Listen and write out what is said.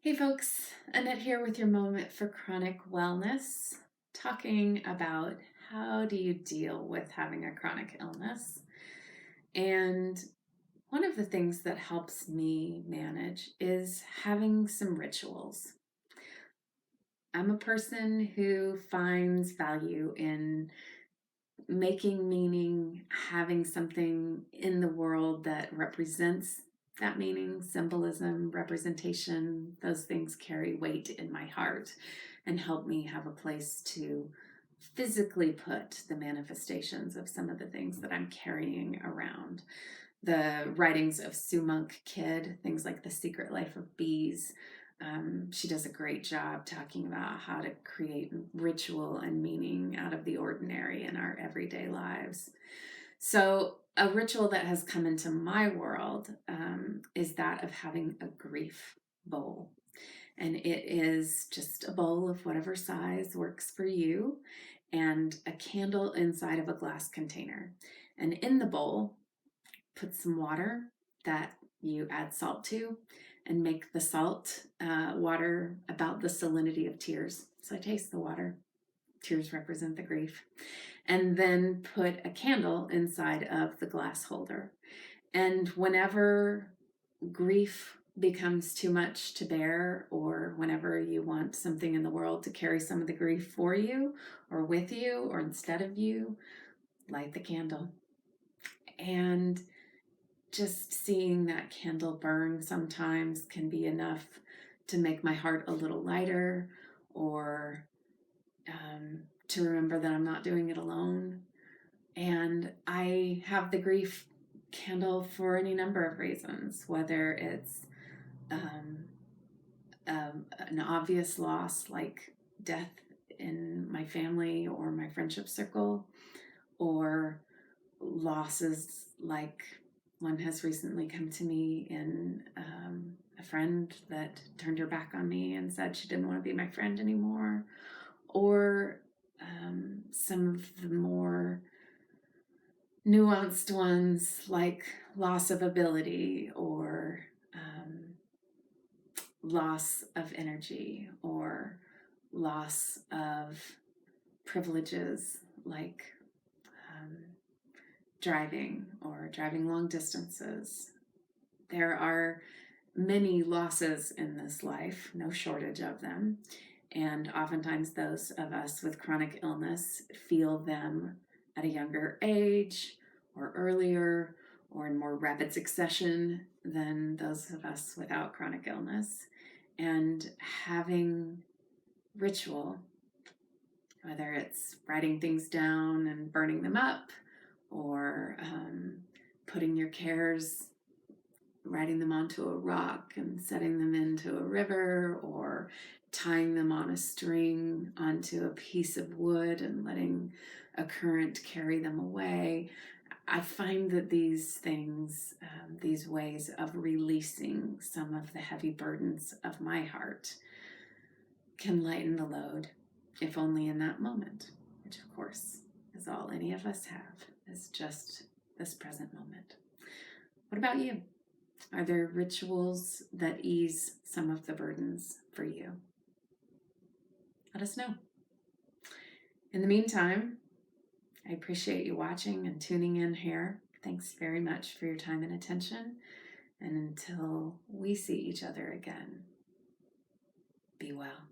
Hey folks, Annette here with your moment for chronic wellness, talking about how do you deal with having a chronic illness. And one of the things that helps me manage is having some rituals. I'm a person who finds value in making meaning, having something in the world that represents that meaning, symbolism, representation. Those things carry weight in my heart and help me have a place to physically put the manifestations of some of the things that I'm carrying around. The writings of Sue Monk Kidd, things like The Secret Life of Bees. She does a great job talking about how to create ritual and meaning out of the ordinary in our everyday lives. So, a ritual that has come into my world is that of having a grief bowl. And it is just a bowl of whatever size works for you and a candle inside of a glass container. And in the bowl, put some water that you add salt to and make the salt water about the salinity of tears. So I taste the water. Tears represent the grief. And then put a candle inside of the glass holder. And whenever grief becomes too much to bear, or whenever you want something in the world to carry some of the grief for you, or with you, or instead of you, light the candle. And just seeing that candle burn sometimes can be enough to make my heart a little lighter, or to remember that I'm not doing it alone. And I have the grief candle for any number of reasons, whether it's an obvious loss like death in my family or my friendship circle, or losses like one has recently come to me in a friend that turned her back on me and said she didn't want to be my friend anymore, or some of the more nuanced ones like loss of ability, or loss of energy, or loss of privileges like driving or driving long distances. There are many losses in this life, no shortage of them. And oftentimes those of us with chronic illness feel them at a younger age or earlier or in more rapid succession than those of us without chronic illness. And having ritual, whether it's writing things down and burning them up, or putting your cares, writing them onto a rock and setting them into a river, or tying them on a string onto a piece of wood and letting a current carry them away. I find that these things, these ways of releasing some of the heavy burdens of my heart, can lighten the load, if only in that moment, which of course is all any of us have, is just this present moment. What about you? Are there rituals that ease some of the burdens for you? Let us know. In the meantime, I appreciate you watching and tuning in here. Thanks very much for your time and attention. And until we see each other again, be well.